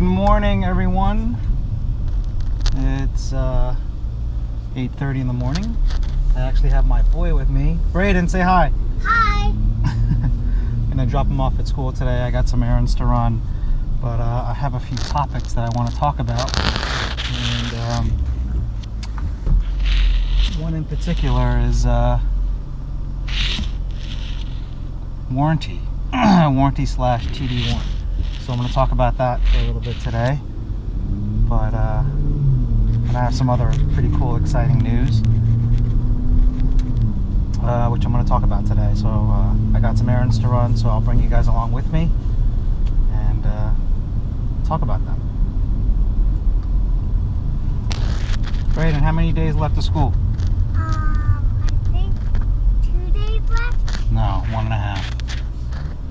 morning, everyone. It's 8:30 in the morning. I actually have my boy with me. Braden, say hi. Hi. I'm gonna drop him off at school today. I got some errands to run, but I have a few topics that I want to talk about, and one in particular is warranty, warranty/TD1. So I'm going to talk about that for a little bit today, but and I have some other pretty cool, exciting news, which I'm going to talk about today. So I got some errands to run, so I'll bring you guys along with me and talk about them. Brayden, how many days left of school? I think 2 days left. No, 1.5.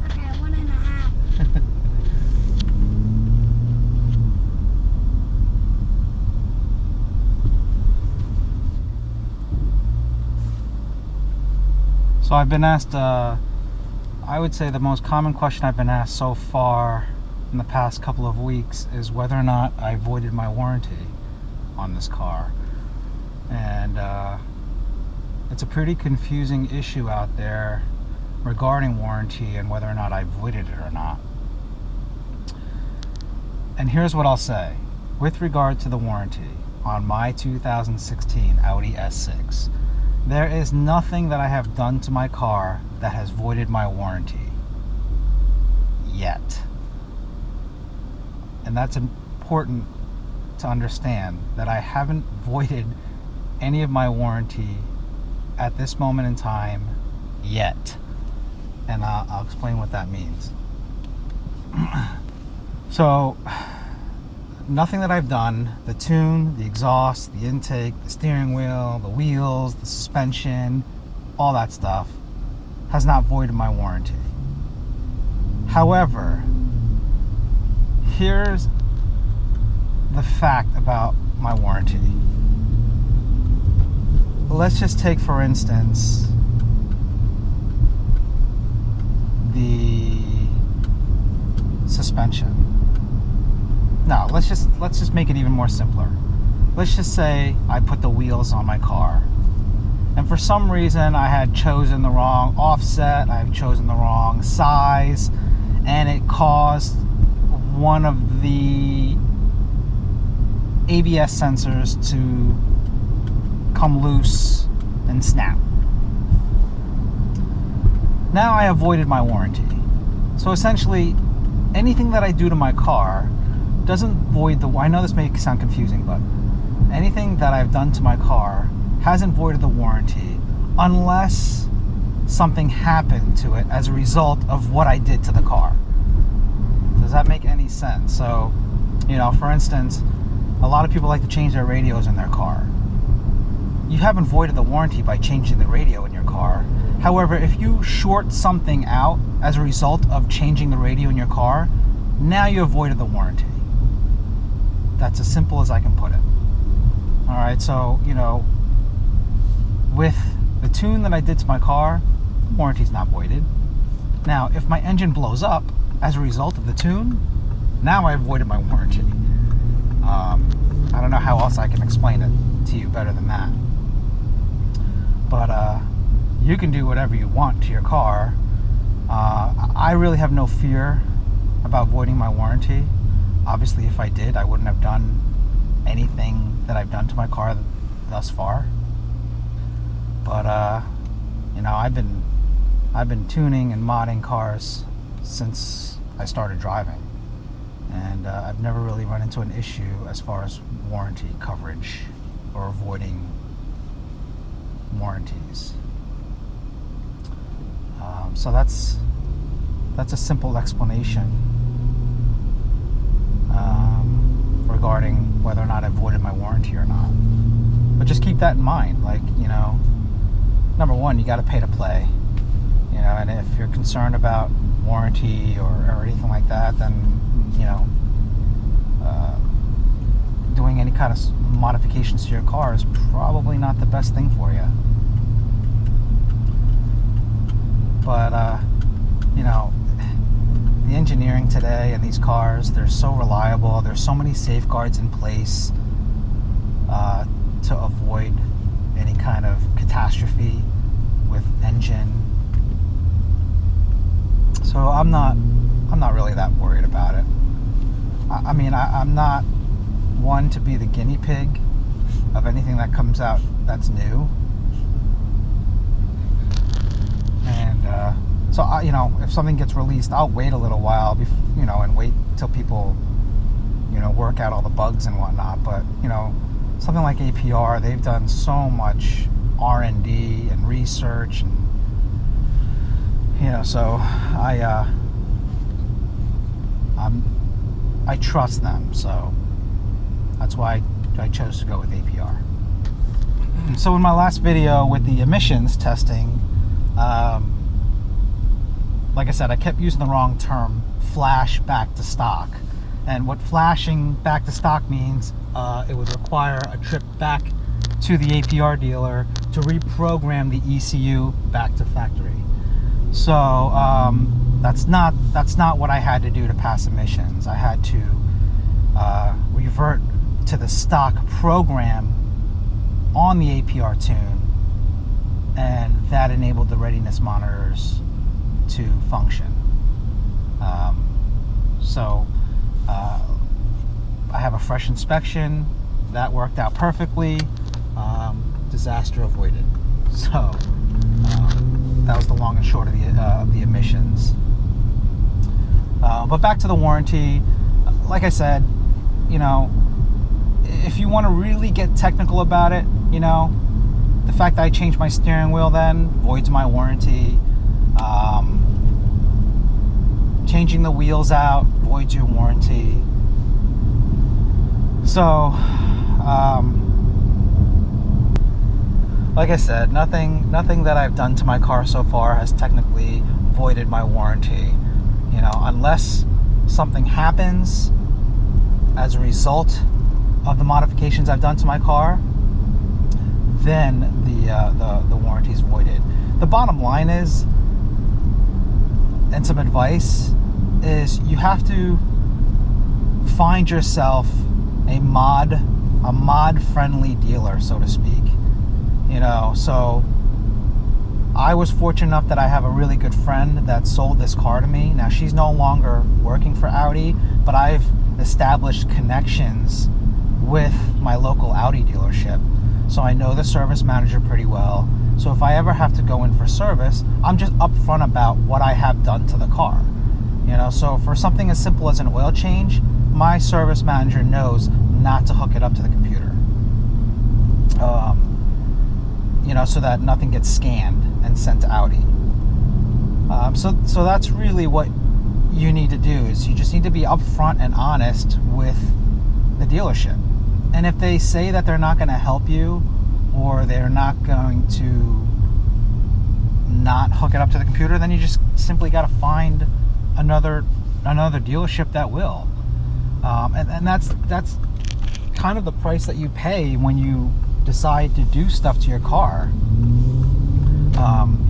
Okay, 1.5. So I've been asked, I would say the most common question I've been asked so far in the past couple of weeks is whether or not I voided my warranty on this car. And it's a pretty confusing issue out there regarding warranty and whether or not I voided it or not. And here's what I'll say. With regard to the warranty on my 2016 Audi S6, there is nothing that I have done to my car that has voided my warranty yet. And that's important to understand, that I haven't voided any of my warranty at this moment in time yet. And I'll explain what that means. So, nothing that I've done, the tune, the exhaust, the intake, the steering wheel, the wheels, the suspension, all that stuff has not voided my warranty. However, here's the fact about my warranty. Let's just take, for instance, the suspension. No, let's just make it even more simpler. Let's just say I put the wheels on my car, and for some reason I had chosen the wrong offset, I've chosen the wrong size, and it caused one of the ABS sensors to come loose and snap. Now I have voided my warranty. So essentially, anything that I do to my car doesn't void the... I know this may sound confusing, but anything that I've done to my car hasn't voided the warranty unless something happened to it as a result of what I did to the car. Does that make any sense? So, you know, for instance, a lot of people like to change their radios in their car. You haven't voided the warranty by changing the radio in your car. However, if you short something out as a result of changing the radio in your car, now you have voided the warranty. That's as simple as I can put it. All right, so, you know, with the tune that I did to my car, the warranty's not voided. Now, if my engine blows up as a result of the tune, now I've voided my warranty. I don't know how else I can explain it to you better than that. But you can do whatever you want to your car. I really have no fear about voiding my warranty. Obviously, if I did, I wouldn't have done anything that I've done to my car thus far. But you know, I've been tuning and modding cars since I started driving, and I've never really run into an issue as far as warranty coverage or avoiding warranties. So that's a simple explanation regarding whether or not I voided my warranty or not. But just keep that in mind. Like, you know, number one, you got to pay to play. You know, and if you're concerned about warranty or anything like that, then, you know, doing any kind of modifications to your car is probably not the best thing for you. But, you know, the the engineering today and these cars, they're so reliable. There's so many safeguards in place to avoid any kind of catastrophe with engine. So I'm not really that worried about it. I mean, I'm not one to be the guinea pig of anything that comes out that's new. And so if something gets released, I'll wait a little while, and wait till people, work out all the bugs and whatnot. But something like APR, they've done so much R&D and research, and so I trust them. So that's why I chose to go with APR. So in my last video with the emissions testing, like I said, I kept using the wrong term, flash back to stock. And what flashing back to stock means, it would require a trip back to the APR dealer to reprogram the ECU back to factory. So that's not what I had to do to pass emissions. I had to revert to the stock program on the APR tune, and that enabled the readiness monitors to function. So I have a fresh inspection that worked out perfectly. Disaster avoided. So that was the long and short of the emissions. But back to the warranty. Like I said, if you want to really get technical about it, the fact that I changed my steering wheel then voids my warranty. Changing the wheels out voids your warranty. So, like I said, nothing that I've done to my car so far has technically voided my warranty. Unless something happens as a result of the modifications I've done to my car, then the warranty is voided. The bottom line is, and some advice is, you have to find yourself a mod friendly dealer, so to speak. So I was fortunate enough that I have a really good friend that sold this car to me. Now, she's no longer working for Audi, but I've established connections with my local Audi dealership. So I know the service manager pretty well. So if I ever have to go in for service, I'm just upfront about what I have done to the car. So for something as simple as an oil change, my service manager knows not to hook it up to the computer. So that nothing gets scanned and sent to Audi. So that's really what you need to do, is you just need to be upfront and honest with the dealership. And if they say that they're not going to help you, or they're not going to not hook it up to the computer, then you just simply got to find another dealership that will. And that's kind of the price that you pay when you decide to do stuff to your car.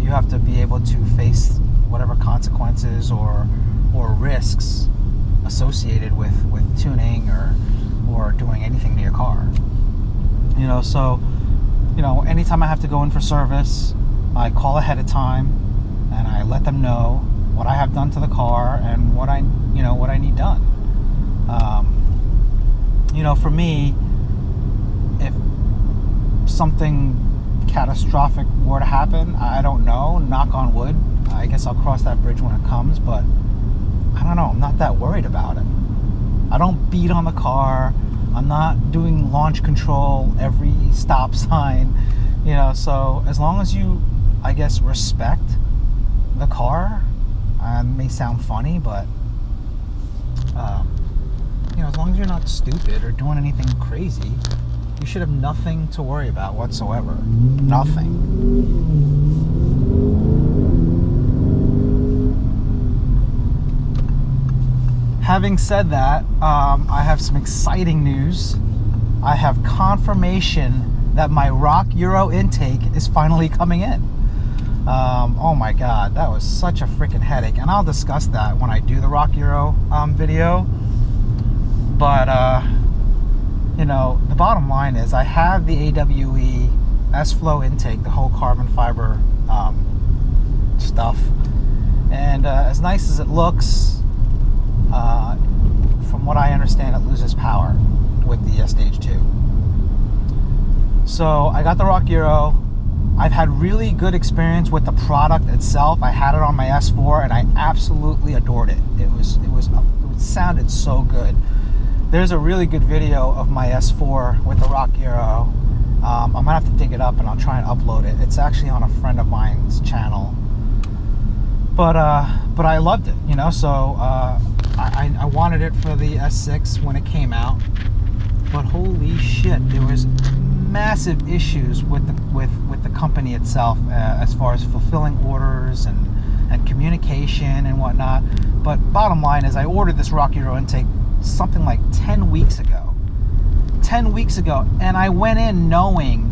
You have to be able to face whatever consequences or risks associated with tuning or doing anything to your car. So anytime I have to go in for service, I call ahead of time and I let them know what I have done to the car and what I need done. For me, if something catastrophic were to happen, I don't know, knock on wood, I guess I'll cross that bridge when it comes, but I don't know, I'm not that worried about it. I don't beat on the car. I'm not doing launch control every stop sign, so as long as you, I guess, respect the car, it may sound funny, but as long as you're not stupid or doing anything crazy, you should have nothing to worry about whatsoever. Nothing. Having said that, I have some exciting news. I have confirmation that my Rock Euro intake is finally coming in. Oh my god, that was such a freaking headache, and I'll discuss that when I do the Rock Euro video. But you know, the bottom line is I have the AWE S-Flow intake, the whole carbon fiber stuff, and as nice as it looks, from what I understand, it loses power with the Stage 2. So I got the Rock Euro. I've had really good experience with the product itself. I had it on my S4 and I absolutely adored it. It sounded so good. There's a really good video of my S4 with the Rock Euro. I'm gonna have to dig it up and I'll try and upload it. It's actually on a friend of mine's channel. But I loved it, you know. So I wanted it for the S6 when it came out. But holy shit, there was massive issues with the company itself as far as fulfilling orders and communication and whatnot. But bottom line is I ordered this Rock Euro intake something like 10 weeks ago. 10 weeks ago, and I went in knowing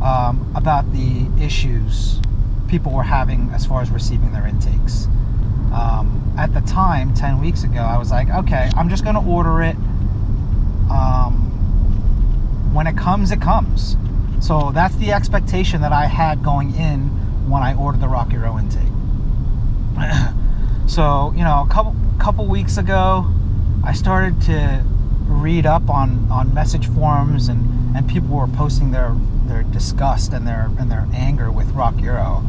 about the issues people were having as far as receiving their intakes. At the time, 10 weeks ago, I was like, okay, I'm just gonna order it. When it comes, it comes. So that's the expectation that I had going in when I ordered the Rock Euro intake. So, you know, a couple weeks ago, I started to read up on message forums, and people were posting their disgust and their anger with Rock Euro.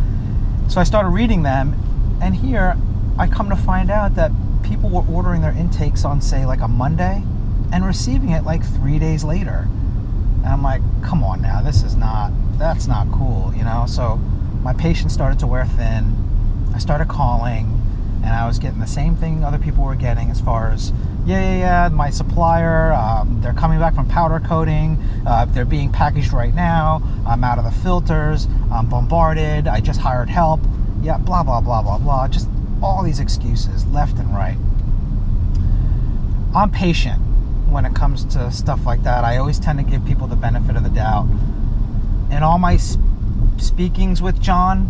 So I started reading them, and here I come to find out that people were ordering their intakes on, say, like a Monday and receiving it like 3 days later. And I'm like, come on now, that's not cool, you know? So my patience started to wear thin. I started calling, and I was getting the same thing other people were getting as far as, yeah, my supplier, they're coming back from powder coating, they're being packaged right now, I'm out of the filters, I'm bombarded, I just hired help, yeah, blah, blah, blah, blah, blah, just all these excuses left and right. I'm patient when it comes to stuff like that. I always tend to give people the benefit of the doubt. In all my speakings with John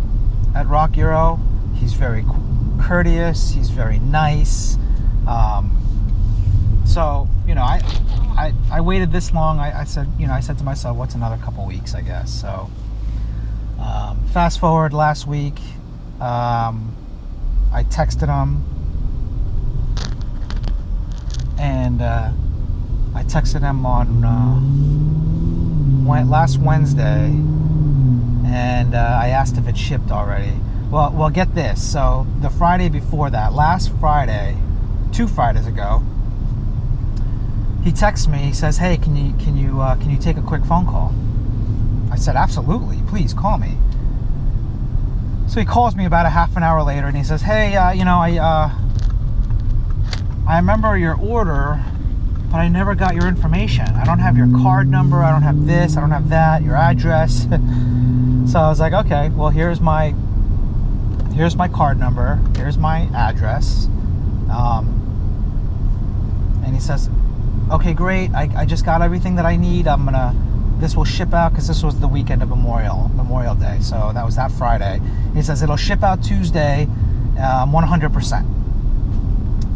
at Rock Euro, he's very courteous, he's very nice. So, you know, I waited this long. I said to myself, what's another couple weeks, I guess. So fast forward last week, I texted him, and I texted him on last Wednesday, and I asked if it shipped already. Well, get this. So the Friday before that, last Friday, 2 Fridays ago, he texts me. He says, "Hey, can you take a quick phone call?" I said, "Absolutely, please call me." So he calls me about a half an hour later, and he says, "Hey, you know, I remember your order, but I never got your information. I don't have your card number. I don't have this. I don't have that. Your address." So I was like, "Okay, well, here's my card number. Here's my address." And he says, "Okay, great. I just got everything that I need. This will ship out," because this was the weekend of Memorial Day. So that was that Friday. He says it'll ship out Tuesday, 100%.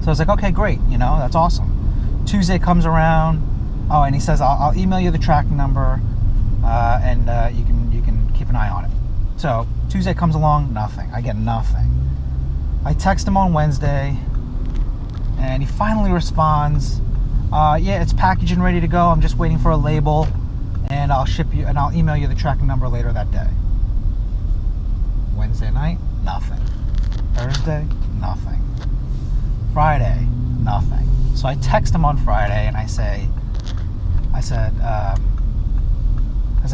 So I was like, okay, great. You know, that's awesome. Tuesday comes around. Oh, and he says, I'll email you the tracking number, and you can keep an eye on it. So Tuesday comes along, nothing. I get nothing. I text him on Wednesday, and he finally responds, "Yeah, it's packaged and ready to go. I'm just waiting for a label, and I'll email you the tracking number later that day." Wednesday night, nothing. Thursday, nothing. Friday, nothing. So I text him on Friday, and I said,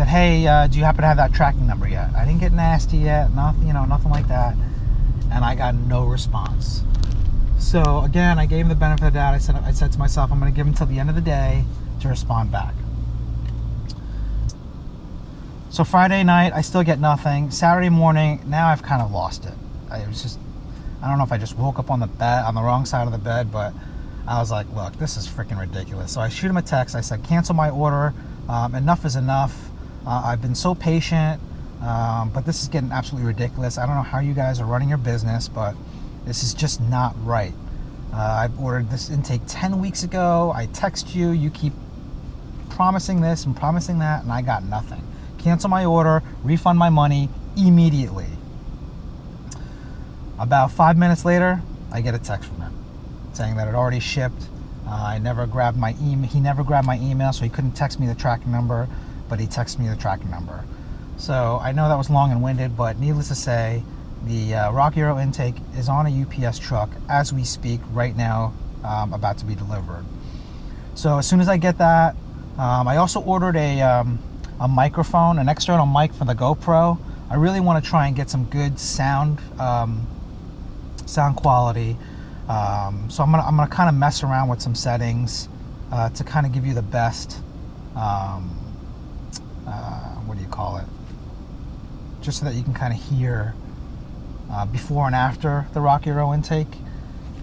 "Hey, do you happen to have that tracking number yet?" I didn't get nasty yet, nothing like that, and I got no response. So again, I gave him the benefit of the doubt. I said to myself, I'm going to give him till the end of the day to respond back. So Friday night, I still get nothing. Saturday morning, now I've kind of lost it. I don't know if I just woke up on the wrong side of the bed, but I was like, look, this is freaking ridiculous. So I shoot him a text. I said, cancel my order. Enough is enough. I've been so patient. But this is getting absolutely ridiculous. I don't know how you guys are running your business, but this is just not right. I ordered this intake 10 weeks ago. I text you, you keep promising this and promising that, and I got nothing. Cancel my order, refund my money immediately. About 5 minutes later, I get a text from him saying that it already shipped. He never grabbed my email, so he couldn't text me the tracking number, but he texted me the tracking number. So I know that was long and winded, but needless to say, the Rock Hero intake is on a UPS truck as we speak right now, about to be delivered. So as soon as I get that, I also ordered a microphone, an external mic for the GoPro. I really want to try and get some good sound quality. So I'm gonna kind of mess around with some settings to kind of give you the best. What do you call it? Just so that you can kind of hear before and after the Rock Hero intake,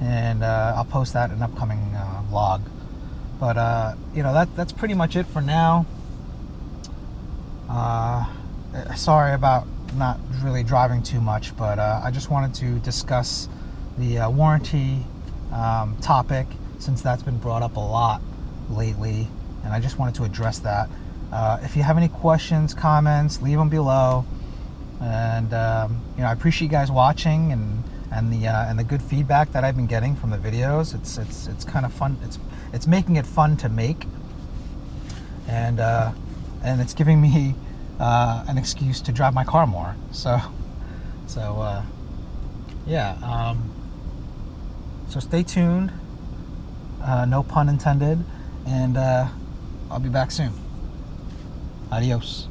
and I'll post that in an upcoming vlog. But you know, that's pretty much it for now. Sorry about not really driving too much, but I just wanted to discuss the warranty topic, since that's been brought up a lot lately, and I just wanted to address that. If you have any questions, comments, leave them below. And you know, I appreciate you guys watching and the good feedback that I've been getting from the videos. It's kind of fun. It's making it fun to make, and it's giving me an excuse to drive my car more. So yeah. So stay tuned. No pun intended. And I'll be back soon. Adios.